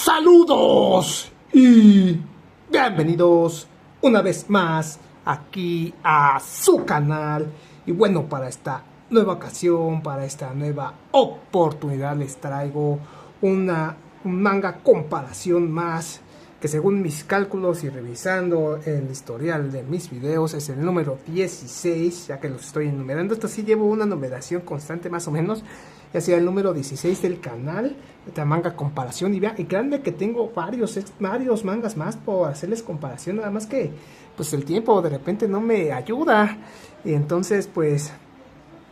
Saludos y bienvenidos una vez más aquí a su canal. Y bueno, para esta nueva ocasión, para esta nueva oportunidad les traigo un manga comparación más, que según mis cálculos y revisando el historial de mis videos es el número 16, ya que los estoy enumerando. Esto sí llevo una numeración constante más o menos, ya sea el número 16 del canal de manga comparación. Y vean, y créanme que tengo varios mangas más por hacerles comparación, nada más que pues el tiempo de repente no me ayuda, y entonces pues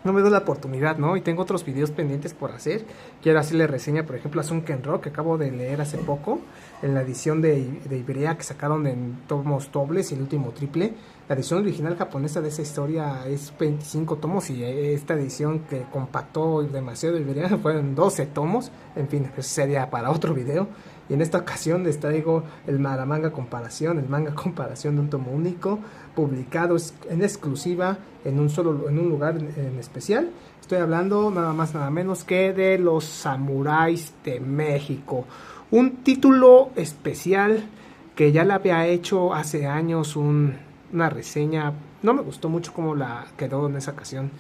no me doy la oportunidad, ¿no? Y tengo otros videos pendientes por hacer. Quiero hacerle reseña, por ejemplo, a Sunken Rock, que acabo de leer hace poco, en la edición de Ibrea, que sacaron en tomos dobles y el último triple. La edición original japonesa de esa historia es 25 tomos, y esta edición que compactó demasiado Ibrea fueron 12 tomos. En fin, eso sería para otro video. Y en esta ocasión les traigo el manga comparación de un tomo único, publicado en exclusiva en un lugar en especial. Estoy hablando nada más nada menos que de Los Samuráis de México, un título especial que ya le había hecho hace años una reseña. No me gustó mucho cómo la quedó en esa ocasión,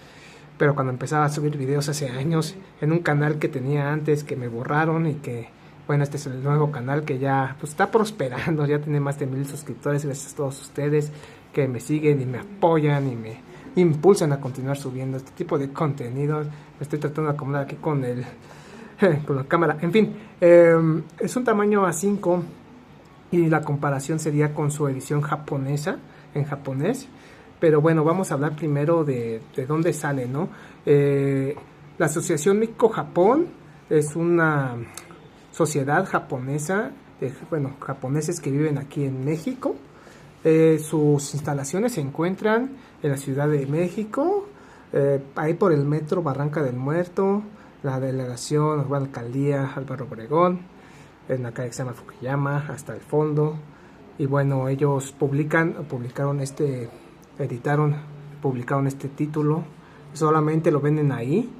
pero cuando empezaba a subir videos hace años en un canal que tenía antes, que me borraron, y que bueno, este es el nuevo canal que ya pues está prosperando, ya tiene más de 1000 suscriptores. Gracias a todos ustedes que me siguen y me apoyan y me impulsan a continuar subiendo este tipo de contenido. Me estoy tratando de acomodar aquí con la cámara. En fin, es un tamaño A5, y la comparación sería con su edición japonesa, en japonés. Pero bueno, vamos a hablar primero de dónde sale, ¿no? La Asociación México-Japón es una sociedad japonesa, japoneses que viven aquí en México. Sus instalaciones se encuentran en la Ciudad de México, ahí por el metro Barranca del Muerto, la delegación, la alcaldía Álvaro Obregón, en la calle que se llama Fukuyama, hasta el fondo. Y bueno, ellos publicaron este título. Solamente lo venden ahí,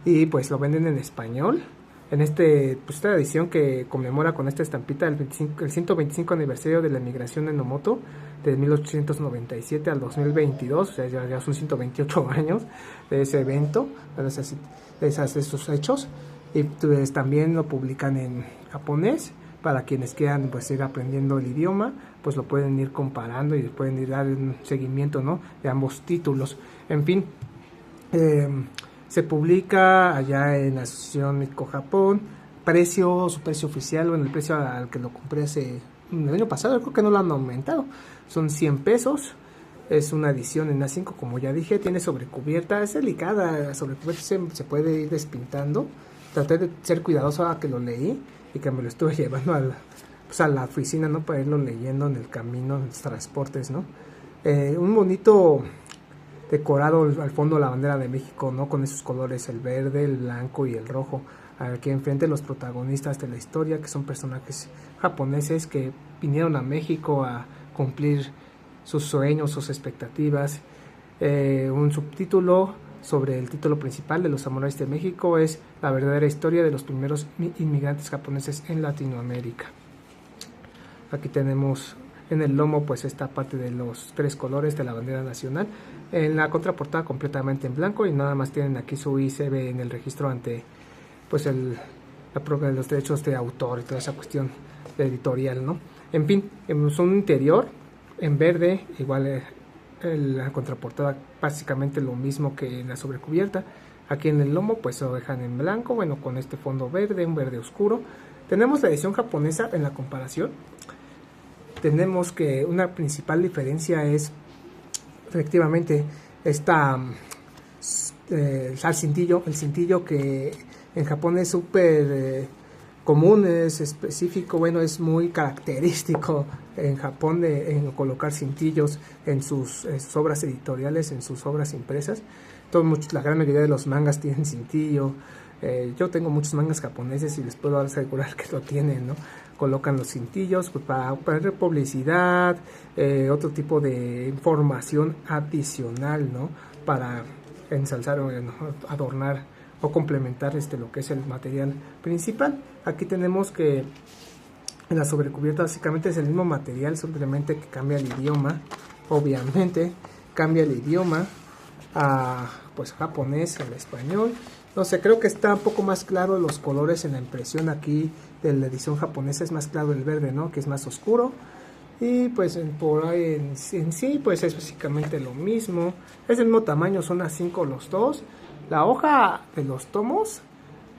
y pues lo venden en español. En esta edición que conmemora con esta estampita el 125 aniversario de la emigración de Enomoto, de 1897 al 2022, o sea, ya son 128 años de ese evento, de esos hechos. Y pues también lo publican en japonés, para quienes quieran pues ir aprendiendo el idioma, pues lo pueden ir comparando y pueden ir dar un seguimiento, ¿no?, de ambos títulos. En fin, se publica allá en la Asociación México-Japón. Su precio oficial, bueno, el precio al que lo compré el año pasado, creo que no lo han aumentado, son 100 pesos. Es una edición en A5, como ya dije, tiene sobrecubierta, es delicada, la sobrecubierta se puede ir despintando. Traté de ser cuidadoso a que lo leí, y que me lo estuve llevando a la oficina, ¿no?, para irlo leyendo en el camino, en los transportes, ¿no? Un bonito decorado al fondo, la bandera de México, ¿no?, con esos colores, el verde, el blanco y el rojo. Aquí enfrente los protagonistas de la historia, que son personajes japoneses que vinieron a México a cumplir sus sueños, sus expectativas. Un subtítulo sobre el título principal de Los Samuráis de México es la verdadera historia de los primeros inmigrantes japoneses en Latinoamérica. Aquí tenemos en el lomo pues esta parte de los 3 colores de la bandera nacional, en la contraportada completamente en blanco, y nada más tienen aquí su ICB en el registro ante pues la prueba de los derechos de autor y toda esa cuestión editorial, ¿no? En fin, son un interior en verde, igual la contraportada básicamente lo mismo que en la sobrecubierta. Aquí en el lomo pues lo dejan en blanco, bueno, con este fondo verde, un verde oscuro. Tenemos la edición japonesa en la comparación. Tenemos que una principal diferencia es efectivamente el cintillo, que en Japón es súper común, es específico, bueno, es muy característico en Japón en colocar cintillos en sus obras editoriales, en sus obras impresas. La gran mayoría de los mangas tienen cintillo. Yo tengo muchos mangas japoneses y les puedo asegurar que lo tienen, ¿no? Colocan los cintillos pues, para poner publicidad, otro tipo de información adicional, ¿no?, para ensalzar o adornar o complementar lo que es el material principal. Aquí tenemos que En la sobrecubierta básicamente es el mismo material, simplemente que cambia el idioma. Obviamente cambia el idioma a pues japonés al español. No sé, creo que está un poco más claro los colores en la impresión aquí de la edición japonesa. Es más claro el verde, ¿no? Que es más oscuro. Y pues por ahí en sí pues es básicamente lo mismo. Es del mismo tamaño, son A5 los dos. La hoja de los tomos,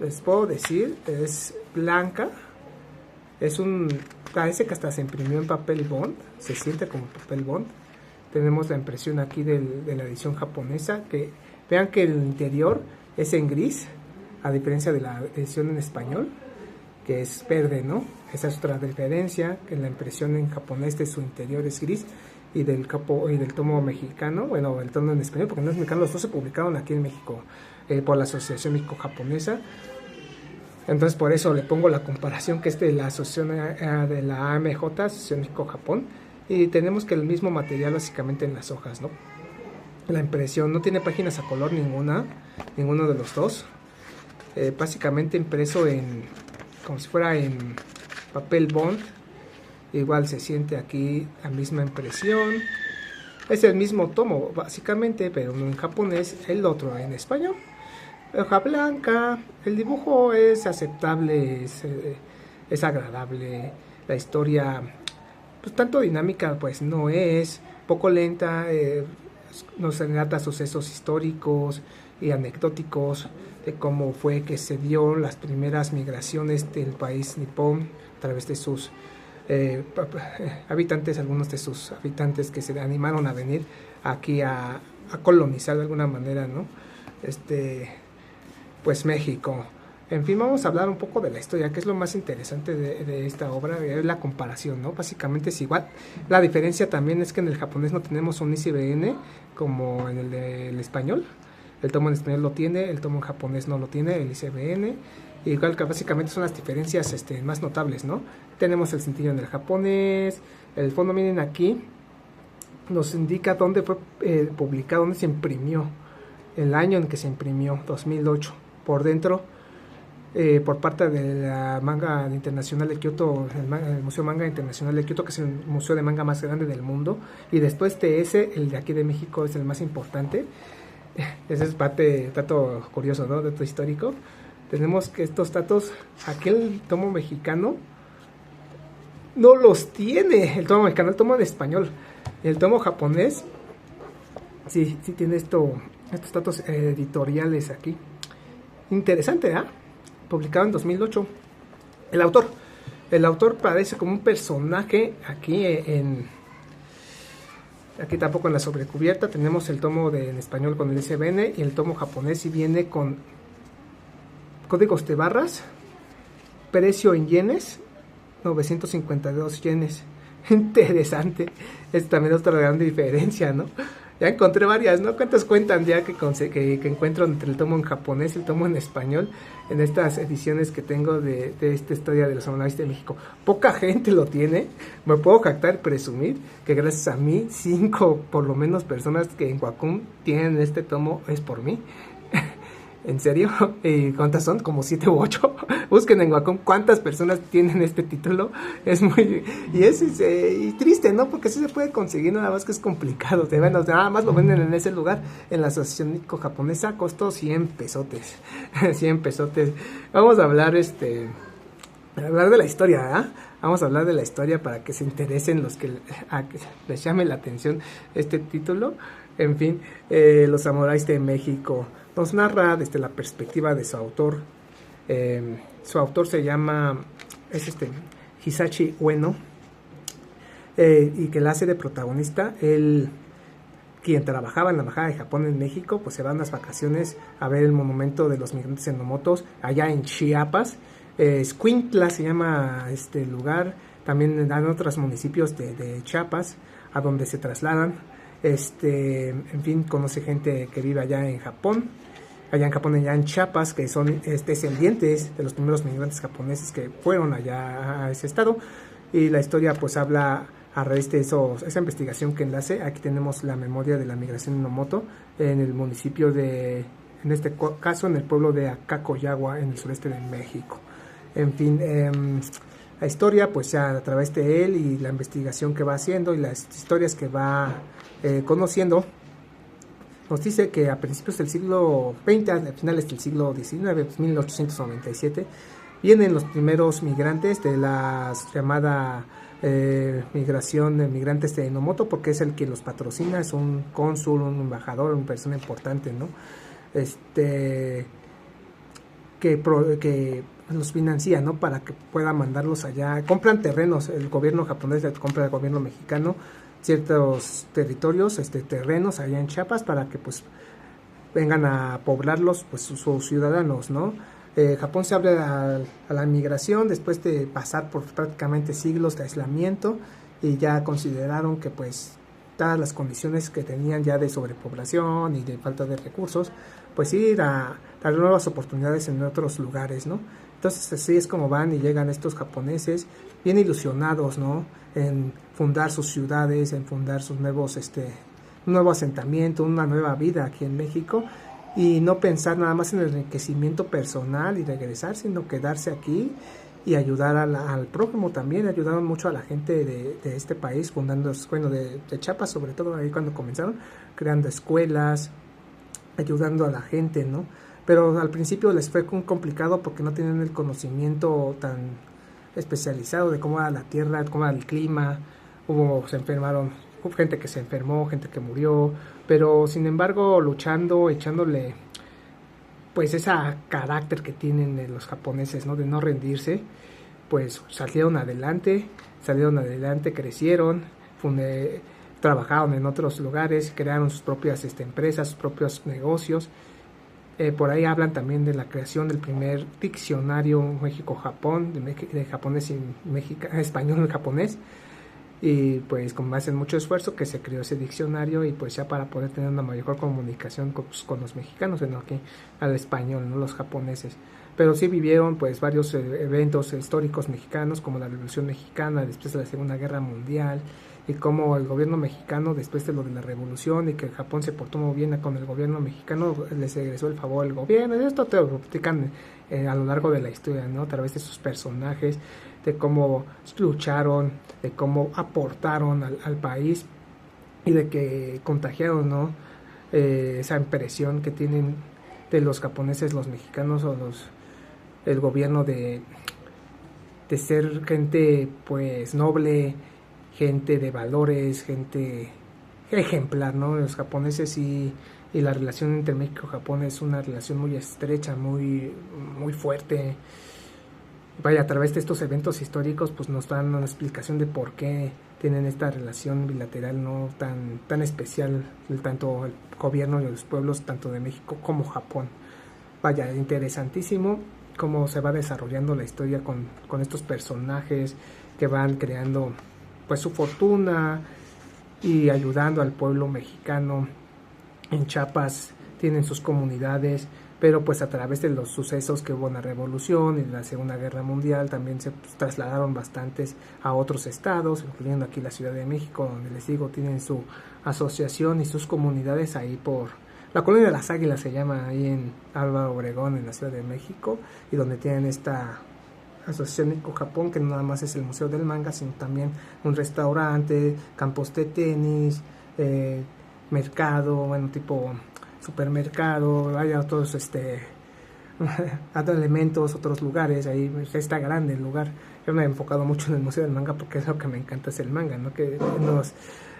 les puedo decir, es blanca. Parece que hasta se imprimió en papel bond. Se siente como papel bond. Tenemos la impresión aquí de la edición japonesa. Que vean que el interior es en gris, a diferencia de la edición en español, que es verde, ¿no? Esa es otra diferencia, que la impresión en japonés de su interior es gris y del tomo mexicano, bueno, el tomo en español, porque no es mexicano, los dos se publicaron aquí en México por la Asociación México-Japonesa. Entonces por eso le pongo la comparación que es de la asociación de la AMJ, Asociación México-Japón, y tenemos que el mismo material básicamente en las hojas, ¿no? La impresión no tiene páginas a color ninguno de los dos. Básicamente impreso como si fuera en papel bond. Igual se siente aquí la misma impresión. Es el mismo tomo básicamente, pero uno en japonés, el otro en español. Hoja blanca, el dibujo es aceptable, es agradable. La historia, pues tanto dinámica pues no es, poco lenta. Nos relata sucesos históricos y anecdóticos de cómo fue que se dio las primeras migraciones del país nipón a través de sus habitantes, algunos de sus habitantes que se animaron a venir aquí a colonizar de alguna manera, ¿no? Pues México. En fin, vamos a hablar un poco de la historia, que es lo más interesante de esta obra, es la comparación, ¿no? Básicamente es igual. La diferencia también es que en el japonés no tenemos un ISBN como en el del español. El tomo en español lo tiene, el tomo en japonés no lo tiene, el ISBN. Igual que básicamente son las diferencias más notables, ¿no? Tenemos el cintillo en el japonés, el fondo, miren aquí, nos indica dónde fue publicado, dónde se imprimió, el año en que se imprimió, 2008. Por dentro, por parte de la Manga Internacional de Kioto, el Museo Manga Internacional de Kioto, que es el museo de manga más grande del mundo, y después de ese, el de aquí de México es el más importante. Ese es dato curioso, ¿no? Dato histórico. Tenemos que estos datos, aquel tomo mexicano no los tiene, el tomo mexicano, el tomo de español. El tomo japonés sí tiene estos datos editoriales aquí. Interesante, ¿ah? Publicado en 2008. El autor parece como un personaje aquí aquí tampoco en la sobrecubierta. Tenemos el tomo en español con el ISBN y el tomo japonés y viene con códigos de barras, precio en yenes, 952 yenes. Interesante. Es también otra gran diferencia, ¿no? Ya encontré varias, ¿no? ¿Cuántas cuentan ya que encuentro entre el tomo en japonés y el tomo en español en estas ediciones que tengo de esta historia de los samuráis de México? Poca gente lo tiene. Me puedo jactar, presumir que gracias a mí, 5 por lo menos personas que en Wacom tienen este tomo es por mí. ¿En serio? ¿Cuántas son? Como 7 u 8. Busquen en Wacom cuántas personas tienen este título. Es muy... Y triste, ¿no? Porque sí se puede conseguir, nada más que es complicado. Nada más lo venden en ese lugar, en la Asociación México-Japonesa. Costó 100 pesotes. 100 pesotes. Vamos a hablar, hablar de la historia, ¿verdad? Vamos a hablar de la historia para que se interesen los que les llame la atención este título. En fin, los samuráis de México. Nos narra desde la perspectiva de su autor. Su autor se llama Hisashi Ueno, y que la hace de protagonista. Él, quien trabajaba en la embajada de Japón en México, pues se va a unas vacaciones a ver el monumento de los migrantes enomotos allá en Chiapas. Escuintla se llama este lugar. También dan otros municipios de Chiapas a donde se trasladan. En fin, conoce gente que vive allá en Japón, allá en Chiapas, que son descendientes de los primeros migrantes japoneses que fueron allá a ese estado. Y la historia pues habla a raíz de esa investigación que enlace. Aquí tenemos la memoria de la migración Enomoto en el municipio en este caso en el pueblo de Acacoyagua, en el sureste de México. En fin, la historia, pues ya a través de él y la investigación que va haciendo y las historias que va conociendo, nos dice que a principios del siglo XX, a finales del siglo XIX, 1897, vienen los primeros migrantes de la llamada migración de migrantes de Enomoto, porque es el que los patrocina, es un cónsul, un embajador, una persona importante, ¿no? Que los financia, ¿no? Para que pueda mandarlos allá. Compran terrenos, el gobierno japonés le compra al gobierno mexicano ciertos territorios, terrenos allá en Chiapas para que pues vengan a poblarlos pues sus ciudadanos, ¿no? Japón se abre a la migración después de pasar por prácticamente siglos de aislamiento y ya consideraron que pues dadas las condiciones que tenían ya de sobrepoblación y de falta de recursos, pues ir a dar nuevas oportunidades en otros lugares, ¿no? Entonces así es como van y llegan estos japoneses bien ilusionados, ¿no? En fundar sus ciudades, en fundar sus nuevos, un nuevo asentamiento, una nueva vida aquí en México y no pensar nada más en el enriquecimiento personal y regresar, sino quedarse aquí y ayudar al prójimo también. Ayudaron mucho a la gente de este país, fundando, bueno, de Chiapas sobre todo, ahí cuando comenzaron, creando escuelas, ayudando a la gente, ¿no? Pero al principio les fue complicado porque no tenían el conocimiento tan especializado de cómo era la tierra, cómo era el clima. Se enfermaron, hubo gente que se enfermó, gente que murió, pero sin embargo luchando, echándole pues ese carácter que tienen los japoneses, ¿no? De no rendirse, pues salieron adelante, crecieron, trabajaron en otros lugares, crearon sus propias empresas, sus propios negocios. Por ahí hablan también de la creación del primer diccionario México-Japón, de japonés y español y japonés. Y pues con base en mucho esfuerzo que se creó ese diccionario y pues ya para poder tener una mayor comunicación con los mexicanos, sino aquí al español, no los japoneses. Pero sí vivieron pues varios eventos históricos mexicanos como la Revolución Mexicana después de la Segunda Guerra Mundial y como el gobierno mexicano después de lo de la revolución y que Japón se portó muy bien con el gobierno mexicano, les regresó el favor al gobierno. Y esto te lo platican a lo largo de la historia, ¿no? A través de sus personajes, de cómo lucharon, de cómo aportaron al país y de que contagiaron, ¿no? Esa impresión que tienen de los japoneses, los mexicanos o el gobierno de ser gente pues noble, gente de valores, gente ejemplar, ¿no? Los japoneses y la relación entre México y Japón es una relación muy estrecha, muy, muy fuerte. Vaya, a través de estos eventos históricos pues nos dan una explicación de por qué tienen esta relación bilateral no tan especial, tanto el gobierno y los pueblos tanto de México como Japón. Vaya, interesantísimo cómo se va desarrollando la historia con estos personajes que van creando pues su fortuna y ayudando al pueblo mexicano. En Chiapas tienen sus comunidades, pero pues a través de los sucesos que hubo en la Revolución y la Segunda Guerra Mundial también se trasladaron bastantes a otros estados, incluyendo aquí la Ciudad de México, donde les digo tienen su asociación y sus comunidades ahí por la Colonia de las Águilas, se llama ahí en Álvaro Obregón, en la Ciudad de México, y donde tienen esta Asociación México-Japón, que no nada más es el Museo del Manga, sino también un restaurante, campos de tenis, mercado, bueno, tipo supermercado, hay otros otros elementos, otros lugares, ahí está grande el lugar. Yo me he enfocado mucho en el Museo del Manga porque es lo que me encanta, es el manga, ¿no? Que nos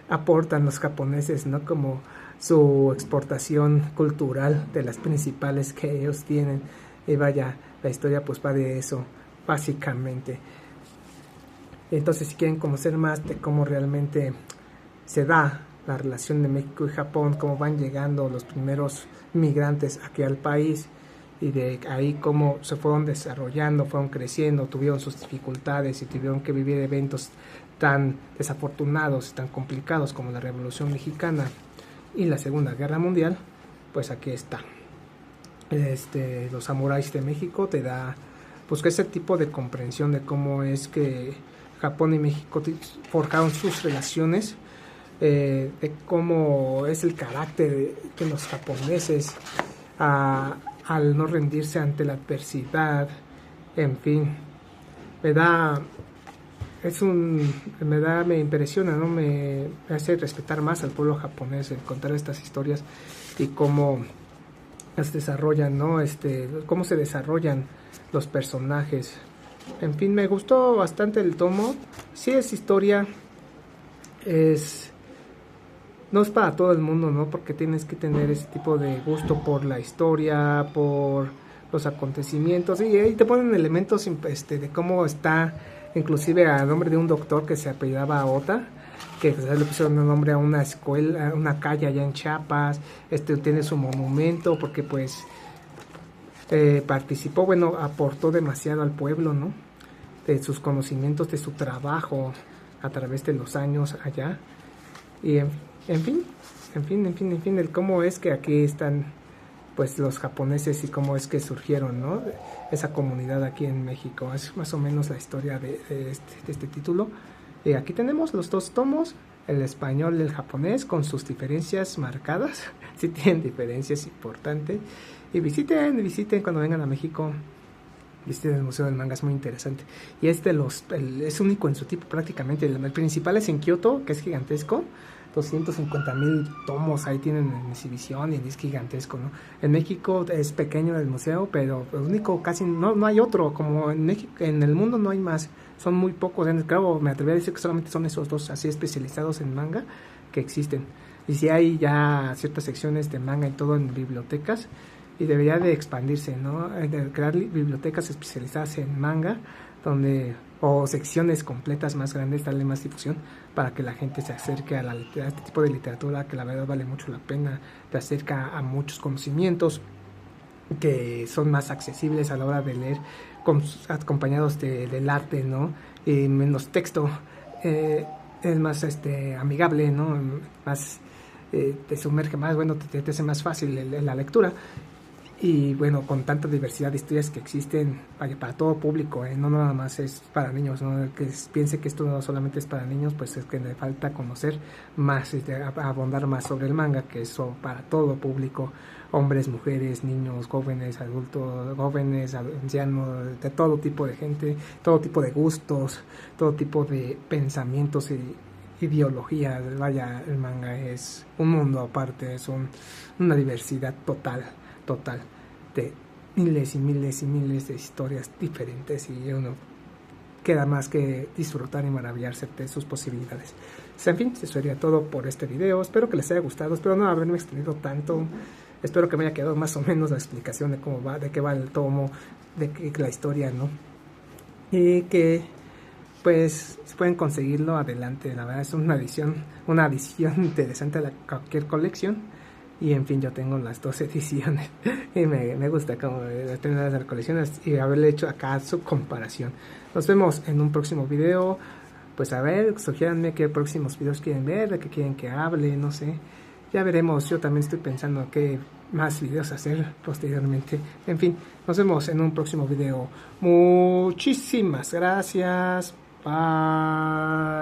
aportan los japoneses, ¿no? Como su exportación cultural de las principales que ellos tienen. Y vaya, la historia pues va de eso, básicamente. Entonces, si quieren conocer más de cómo realmente se da la relación de México y Japón, cómo van llegando los primeros migrantes aquí al país y de ahí cómo se fueron desarrollando, fueron creciendo, tuvieron sus dificultades y tuvieron que vivir eventos tan desafortunados y tan complicados como la Revolución Mexicana y la Segunda Guerra Mundial, pues aquí está. Los samuráis de México te da pues ese tipo de comprensión de cómo es que Japón y México forjaron sus relaciones, de cómo es el carácter de los japoneses al no rendirse ante la adversidad, en fin, me da me impresiona, ¿no? Me hace respetar más al pueblo japonés el contar estas historias y cómo las desarrollan, ¿no? Cómo se desarrollan los personajes. En fin, me gustó bastante el tomo. Sí es historia, no es para todo el mundo, ¿no? Porque tienes que tener ese tipo de gusto por la historia, por los acontecimientos. Y ahí te ponen elementos de cómo está, inclusive a nombre de un doctor que se apellidaba Ota, que le pusieron el nombre a una escuela, a una calle allá en Chiapas. Tiene su monumento porque pues participó, bueno, aportó demasiado al pueblo, ¿no? De sus conocimientos, de su trabajo a través de los años allá. Y en fin, el cómo es que aquí están pues los japoneses y cómo es que surgieron, ¿no? Esa comunidad aquí en México. Es más o menos la historia de este título. Y aquí tenemos los dos tomos, el español y el japonés, con sus diferencias marcadas. Sí tienen diferencias importantes. Y visiten cuando vengan a México. Visiten el Museo del Manga, es muy interesante. Y es único en su tipo prácticamente. El principal es en Kioto, que es gigantesco. 250,000 tomos ahí tienen en exhibición y es gigantesco, ¿no? En México es pequeño el museo, pero el único casi no hay otro, como en México, en el mundo no hay más, son muy pocos, claro, me atrevería a decir que solamente son esos dos así especializados en manga que existen. Y si hay ya ciertas secciones de manga y todo en bibliotecas, y debería de expandirse, ¿no? De crear bibliotecas especializadas en manga, o secciones completas más grandes, darle más difusión para que la gente se acerque a este tipo de literatura que la verdad vale mucho la pena, te acerca a muchos conocimientos que son más accesibles a la hora de leer, acompañados del arte, ¿no? Y menos texto, es más amigable, ¿no? Más te sumerge más, bueno, te hace más fácil la lectura. Y bueno, con tanta diversidad de historias que existen para todo público, no nada más es para niños, ¿no? El que piense que esto no solamente es para niños, pues es que le falta conocer más, abondar más sobre el manga, que es para todo público, hombres, mujeres, niños, jóvenes, adultos, jóvenes, ancianos, de todo tipo de gente, todo tipo de gustos, todo tipo de pensamientos y ideologías. Vaya, el manga es un mundo aparte, es una diversidad total de miles y miles y miles de historias diferentes, y uno queda más que disfrutar y maravillarse de sus posibilidades. En fin, eso sería todo por este video. Espero que les haya gustado, espero no haberme extendido tanto, espero que me haya quedado más o menos la explicación de cómo va, de qué va el tomo, la historia, ¿no? Y que pues si pueden conseguirlo, adelante. La verdad es una adición interesante a cualquier colección. Y en fin, yo tengo las 2 ediciones y me gusta como tener las colecciones y haberle hecho acá su comparación. Nos vemos en un próximo video. Pues a ver, sugiéranme qué próximos videos quieren ver, de qué quieren que hable, no sé. Ya veremos, yo también estoy pensando qué más videos hacer posteriormente. En fin, nos vemos en un próximo video. Muchísimas gracias. Bye.